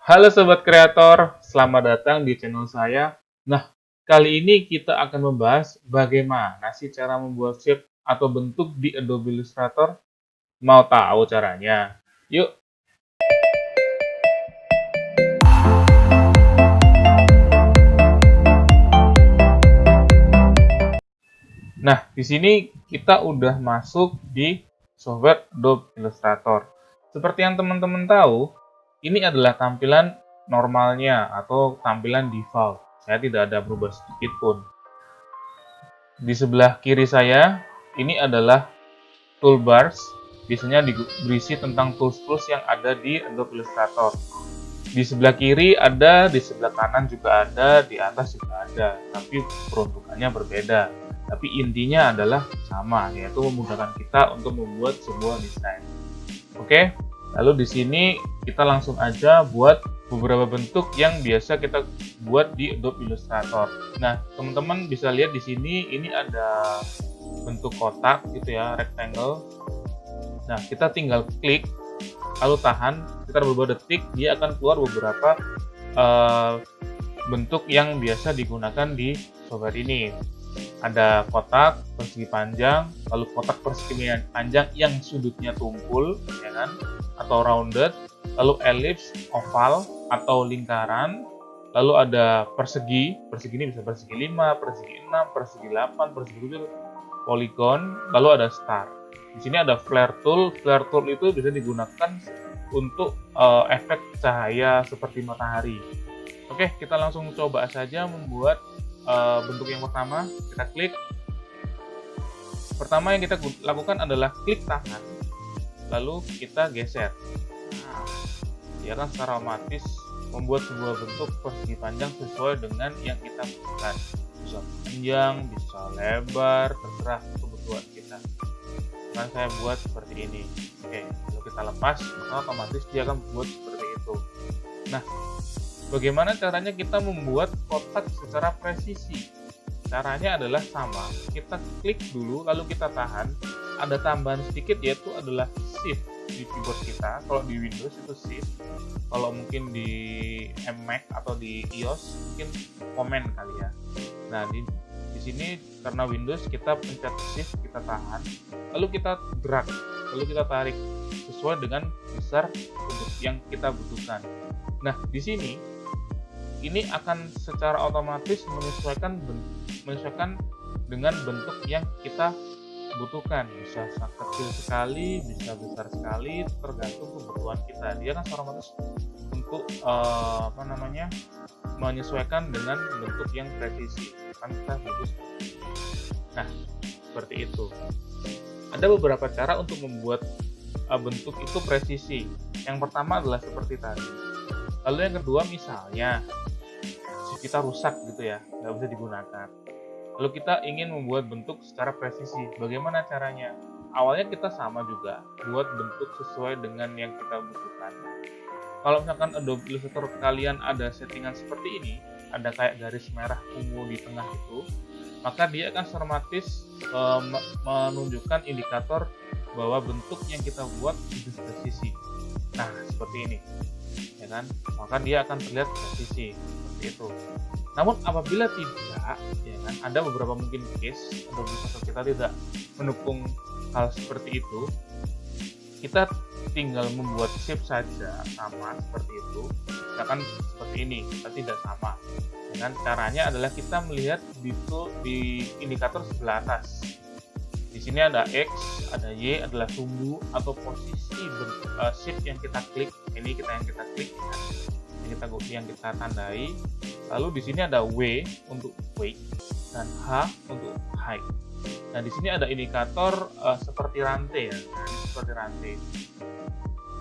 Halo Sobat Kreator, selamat datang di channel saya. Nah, kali ini kita akan membahas bagaimana sih cara membuat shape atau bentuk di Adobe Illustrator. Mau tahu caranya? Yuk. Nah, di sini kita udah masuk di software Adobe Illustrator. Seperti yang teman-teman tahu, ini adalah tampilan normalnya atau tampilan default. Saya tidak ada berubah sedikit pun. Di sebelah kiri saya, ini adalah toolbars, biasanya berisi tentang tools-tools yang ada di Adobe Illustrator. Di sebelah kiri ada, di sebelah kanan juga ada, di atas juga ada, tapi peruntukannya berbeda. Tapi intinya adalah sama, yaitu memudahkan kita untuk membuat sebuah desain. Oke, lalu di sini kita langsung aja buat beberapa bentuk yang biasa kita buat di Adobe Illustrator. Nah, teman-teman bisa lihat di sini ini ada bentuk kotak gitu ya, rectangle. Nah, kita tinggal klik, lalu tahan sekitar beberapa detik, dia akan keluar beberapa bentuk yang biasa digunakan di software ini. Ada kotak persegi panjang, lalu kotak persegi panjang yang sudutnya tumpul, ya kan? Atau rounded, lalu ellipse, oval, atau lingkaran, lalu ada persegi ini bisa persegi 5, persegi 6, persegi 8, persegi 7, polygon, lalu ada star. Di sini ada flare tool itu bisa digunakan untuk efek cahaya seperti matahari. Oke, kita langsung coba saja membuat bentuk yang pertama. Kita klik. Pertama yang kita lakukan adalah klik tangan, lalu kita geser. Nah, dia akan secara otomatis membuat sebuah bentuk persegi panjang sesuai dengan yang kita butuhkan. Bisa panjang, bisa lebar, terserah kebutuhan kita. Nah, saya buat seperti ini. Oke, kalau kita lepas, maka otomatis dia akan membuat seperti itu. Nah, bagaimana caranya kita membuat kotak secara presisi? Caranya adalah sama, kita klik dulu, lalu kita tahan. Ada tambahan sedikit, yaitu adalah Shift di keyboard kita. Kalau di Windows itu Shift, kalau mungkin di Mac atau di iOS mungkin Command kali ya. Nah, di sini karena Windows kita pencet Shift, kita tahan, lalu kita drag, lalu kita tarik sesuai dengan besar bentuk yang kita butuhkan. Nah, di sini ini akan secara otomatis menyesuaikan dengan bentuk yang kita butuhkan. Bisa kecil sekali, bisa besar sekali, tergantung kebutuhan kita. Dia kan secara otomatis untuk menyesuaikan dengan bentuk yang presisi. Kan kita bagus. Nah, seperti itu. Ada beberapa cara untuk membuat bentuk itu presisi. Yang pertama adalah seperti tadi. Lalu yang kedua, misalnya kita rusak gitu ya, nggak bisa digunakan. Lalu kita ingin membuat bentuk secara presisi. Bagaimana caranya? Awalnya kita sama juga, buat bentuk sesuai dengan yang kita butuhkan. Kalau misalkan Adobe Illustrator kalian ada settingan seperti ini, ada kayak garis merah ungu di tengah itu, maka dia akan otomatis menunjukkan indikator bahwa bentuk yang kita buat itu presisi. Nah, seperti ini, ya kan? Maka dia akan terlihat presisi seperti itu. Namun apabila tidak, ya kan, ada beberapa mungkin case Adobe Illustrator kita tidak mendukung hal seperti itu, kita tinggal membuat shape saja sama seperti itu. Misalkan seperti ini, kita tidak sama. Dengan caranya adalah kita melihat di indikator sebelah atas. Di sini ada X, ada Y, adalah sumbu atau posisi shape yang kita klik. Ini yang kita klik, yang kita tandai. Lalu di sini ada W untuk weight dan H untuk height. Nah, di sini ada indikator seperti rantai ya, seperti rantai.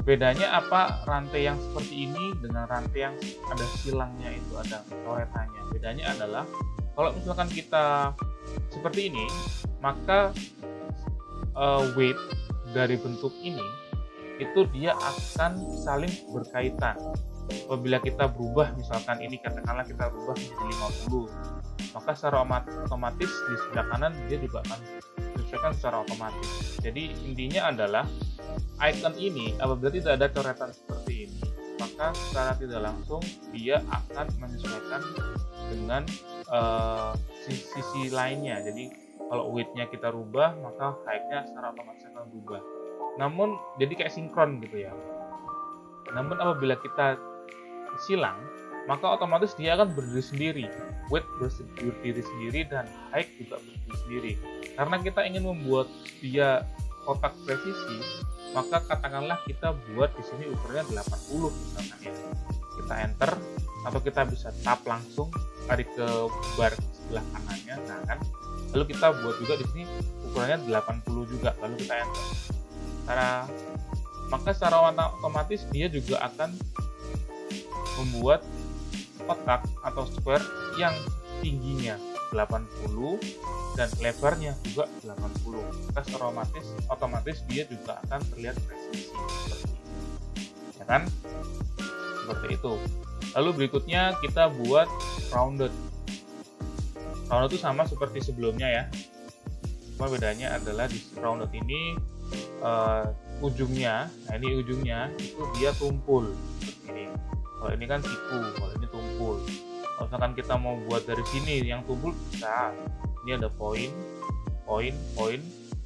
Bedanya apa rantai yang seperti ini dengan rantai yang ada silangnya, itu ada coretannya? Bedanya adalah kalau misalkan kita seperti ini, maka weight dari bentuk ini itu dia akan saling berkaitan. Apabila kita berubah, misalkan ini katakanlah kita berubah menjadi 50, maka secara otomatis di sebelah kanan dia juga akan disesuaikan secara otomatis. Jadi intinya adalah icon ini apabila tidak ada coretan seperti ini, maka secara tidak langsung dia akan menyesuaikan dengan sisi lainnya. Jadi kalau width-nya kita rubah, maka height-nya secara otomatis akan berubah. Namun jadi kayak sinkron gitu ya. Namun apabila kita silang, maka otomatis dia akan berdiri sendiri, width berdiri sendiri, dan height juga berdiri sendiri. Karena kita ingin membuat dia kotak presisi, maka katakanlah kita buat di sini ukurannya 80 misalkan ya. Kita enter atau kita bisa tap langsung tarik ke bar sebelah kanannya, nah kan. Lalu kita buat juga di sini ukurannya 80 juga, lalu kita enter. Maka secara otomatis dia juga akan membuat kotak atau square yang tingginya 80 dan lebarnya juga 80. Maka secara otomatis dia juga akan terlihat presisi seperti ini. Ya kan? Seperti itu. Lalu berikutnya kita buat rounded. Rounded itu sama seperti sebelumnya ya. Cuma bedanya adalah di rounded ini ujungnya, nah ini ujungnya itu dia tumpul seperti ini. Kalau ini kan siku, kalau ini tumpul. Kalau misalkan kita mau buat dari sini yang tumpul bisa. Ini ada poin.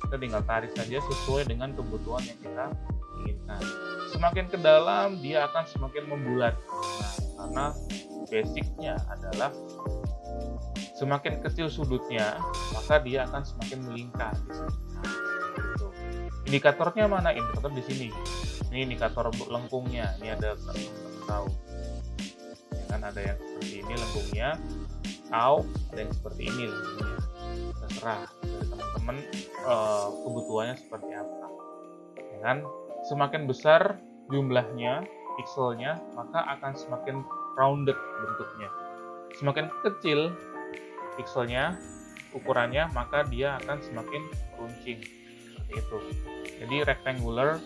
Kita tinggal tarik saja sesuai dengan kebutuhan yang kita inginkan. Semakin ke dalam dia akan semakin membulat. Nah, karena basicnya adalah semakin kecil sudutnya, maka dia akan semakin melingkar di sini. Gitu. Indikatornya mana? Indikator di sini. Ini indikator lengkungnya. Ini ada teman-teman tahu. Ya kan ada yang seperti ini lengkungnya, atau ada yang seperti ini lengkungnya. Terserah dari teman-teman kebutuhannya seperti apa. Ya kan? Semakin besar jumlahnya, pixelnya, maka akan semakin rounded bentuknya. Semakin kecil pixelnya, ukurannya, maka dia akan semakin runcing seperti itu. Jadi rectangular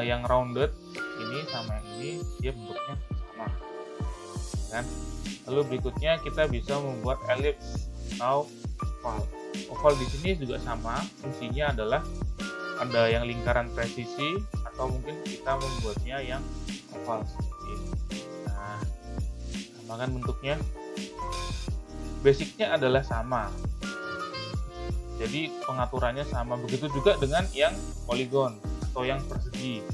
yang rounded ini sama yang ini dia bentuknya sama, kan? Lalu berikutnya kita bisa membuat ellipse atau oval. Oval di sini juga sama, fungsinya adalah ada yang lingkaran presisi atau mungkin kita membuatnya yang oval seperti ini. Nah, sama kan bentuknya? Basicnya adalah sama, jadi pengaturannya sama. Begitu juga dengan yang poligon atau yang persegi.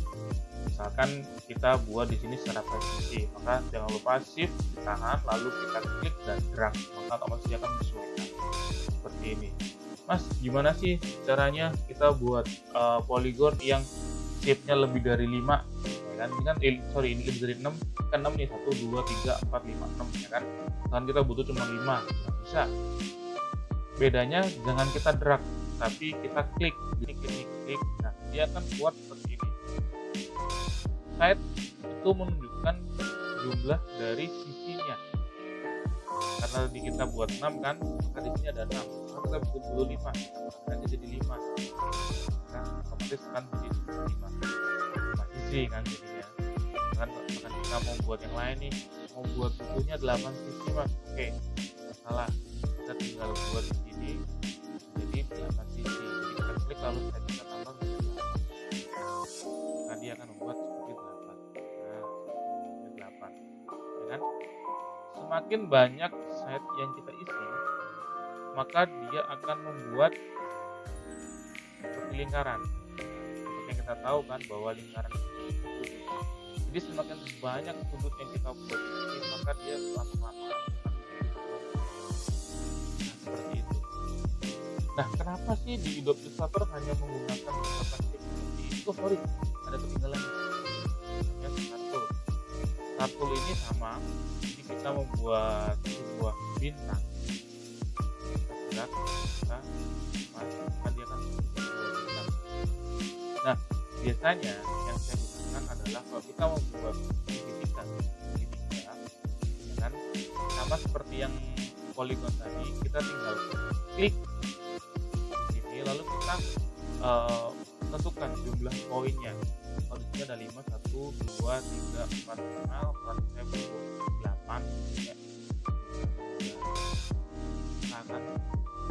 Misalkan kita buat di sini secara presisi, maka jangan lupa shift ditahan, lalu kita klik dan drag, maka otomatis dia akan menyesuaikan seperti ini. Mas, gimana sih caranya kita buat poligon yang shape-nya lebih dari 5? Ya kan? Ini lebih dari 6, kan 6 nih, 1, 2, 3, 4, 5, 6 ya kan? Kan kita butuh cuma 5, nggak bisa. Bedanya jangan kita drag, tapi kita klik, klik. Nah, dia akan buat seperti ini. Side itu menunjukkan jumlah dari sisinya. Karena tadi kita buat 6 kan, maka di sini ada 6. Maka kita butuh 5, kita jadi 5. Nah, otomatis kan jadi 5. Sisi kan jadinya. Kan kita mau buat yang lain nih, mau buat bukunya 8 sisi mas, oke, salah, kita tinggal buat di sini jadi 8 sisi. Jadi kita klik lalu kita tambah menjadi 8, maka dia akan membuat seperti 8. Nah, seperti 8 ya kan? Semakin banyak side yang kita isi, maka dia akan membuat seperti lingkaran. Seperti yang kita tahu kan bahwa lingkaran itu, jadi semakin banyak sudut yang kita buat di sini, maka dia lama-lama seperti itu. Nah, kenapa sih di Adobe Illustrator hanya menggunakan beberapa shape seperti itu? Ada ketinggalan. Namanya Star Tool ini sama. Jadi kita membuat sebuah bintang. Kita masukkan dia kan sebuah bintang. Nah, biasanya yang saya gunakan adalah kalau kita membuat segitiga, ya kan, sama seperti yang polygon tadi, kita tinggal klik ini, lalu kita tentukan jumlah poinnya. Kalau di sini ada 5, 1, 2, 3, 4, 5, berarti saya butuh 8 ya. Kita akan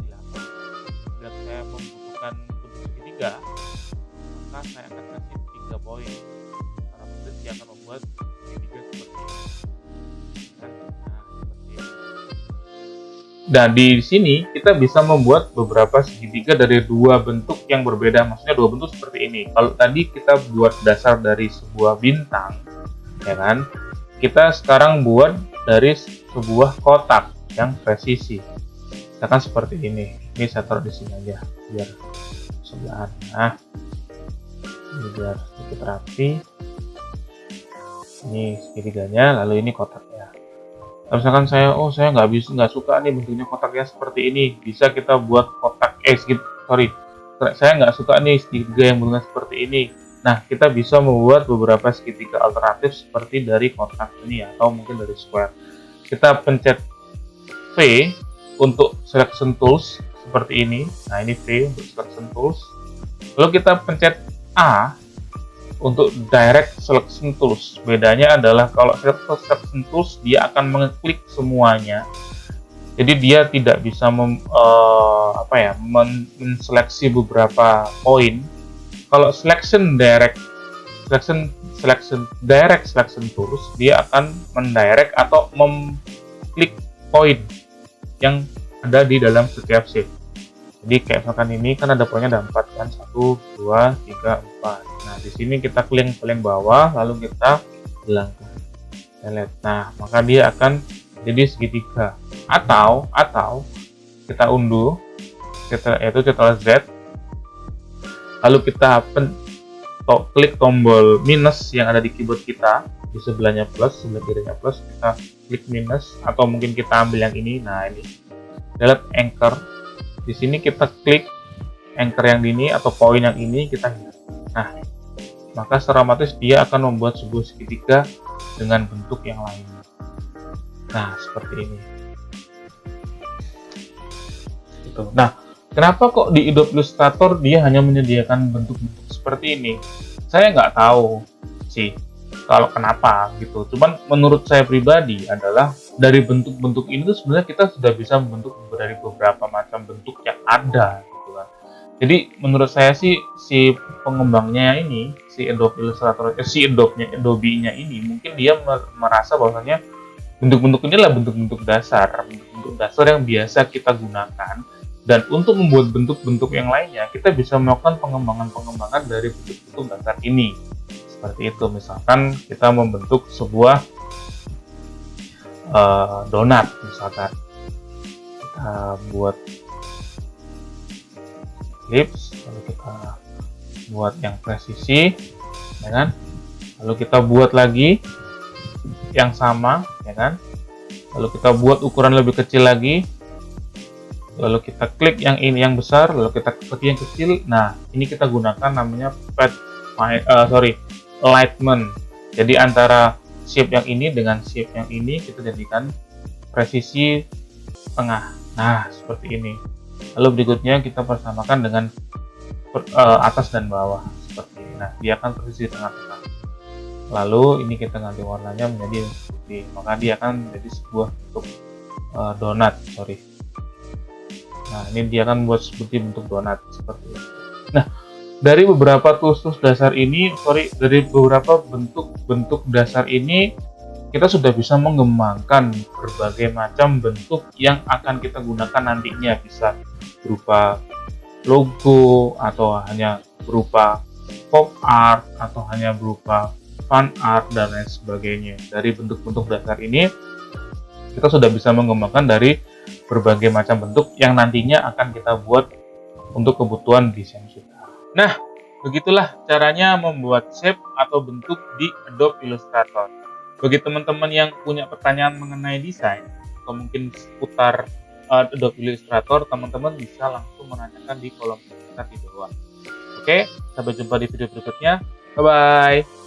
8. Bila saya membutuhkan bentuk segitiga, maka saya akan kasih 3 poin. Karena dia akan membuat segitiga Dan di sini kita bisa membuat beberapa segitiga dari dua bentuk yang berbeda. Maksudnya dua bentuk seperti ini. Kalau tadi kita buat dasar dari sebuah bintang, ya kan? Kita sekarang buat dari sebuah kotak yang presisi. Misalkan seperti ini. Ini saya taruh di sini aja biar sebelahan. Nah, ini biar sedikit rapi. Ini segitiganya, lalu ini kotaknya. Misalkan saya nggak suka nih bentuknya kotaknya seperti ini, bisa kita buat kotak saya nggak suka nih segitiga yang bentuknya seperti ini. Nah, kita bisa membuat beberapa segitiga alternatif seperti dari kotak ini atau mungkin dari square. Kita pencet V untuk selection tools seperti ini. Nah, ini V untuk selection tools. Lalu kita pencet A untuk direct selection tools. Bedanya adalah kalau selection tools dia akan mengeklik semuanya. Jadi dia tidak bisa menseleksi beberapa poin. Kalau direct selection tools dia akan mendirect atau mengklik poin yang ada di dalam setiap shape. Jadi kayak misalkan ini kan ada poinnya ada 4 kan, 1, 2, 3, 4. Nah, di sini kita klik paling bawah, lalu kita hilangkan. Nah, maka dia akan jadi segitiga. Atau kita unduh, yaitu Ctrl Z, lalu kita klik tombol minus yang ada di keyboard kita, di sebelahnya plus, sebelah kirinya plus, kita klik minus, atau mungkin kita ambil yang ini. Nah, ini delete anchor. Di sini kita klik anchor yang ini atau poin yang ini, kita hilang. Nah, maka secara otomatis dia akan membuat sebuah segitiga dengan bentuk yang lain. Nah, seperti ini. Gitu. Nah, kenapa kok di Adobe Illustrator dia hanya menyediakan bentuk-bentuk seperti ini? Saya nggak tahu sih kalau kenapa gitu. Cuman menurut saya pribadi adalah dari bentuk-bentuk ini tuh sebenarnya kita sudah bisa membentuk dari beberapa macam bentuk yang ada gitu kan. Jadi menurut saya sih si pengembangnya ini, si Adobe Illustrator, Adobe-nya ini mungkin dia merasa bahwasanya bentuk-bentuk inilah bentuk-bentuk dasar yang biasa kita gunakan, dan untuk membuat bentuk-bentuk yang lainnya kita bisa melakukan pengembangan dari bentuk-bentuk dasar ini. Seperti itu, misalkan kita membentuk sebuah donat, misalkan kita buat ellipse, lalu kita buat yang presisi, ya kan? Lalu kita buat lagi yang sama, ya kan? Lalu kita buat ukuran lebih kecil lagi, lalu kita klik yang ini yang besar, lalu kita klik yang kecil. Nah, ini kita gunakan namanya alignment. Jadi antara shape yang ini dengan shape yang ini kita jadikan presisi tengah. Nah, seperti ini. Lalu berikutnya kita persamakan dengan atas dan bawah seperti ini. Nah, dia akan presisi tengah-tengah. Lalu ini kita ganti warnanya menjadi putih, maka dia akan menjadi sebuah bentuk donat. Nah, ini dia akan buat seperti bentuk donat seperti ini. Nah, dari beberapa tools dasar ini, dari beberapa bentuk dasar ini, kita sudah bisa mengembangkan berbagai macam bentuk yang akan kita gunakan nantinya, bisa berupa logo, atau hanya berupa pop art, atau hanya berupa fan art, dan lain sebagainya. Dari bentuk-bentuk dasar ini, kita sudah bisa mengembangkan dari berbagai macam bentuk yang nantinya akan kita buat untuk kebutuhan desain kita. Nah, begitulah caranya membuat shape atau bentuk di Adobe Illustrator. Bagi teman-teman yang punya pertanyaan mengenai desain atau mungkin seputar Adobe Illustrator, teman-teman bisa langsung menanyakan di kolom komentar di bawah. Oke, sampai jumpa di video berikutnya. Bye-bye.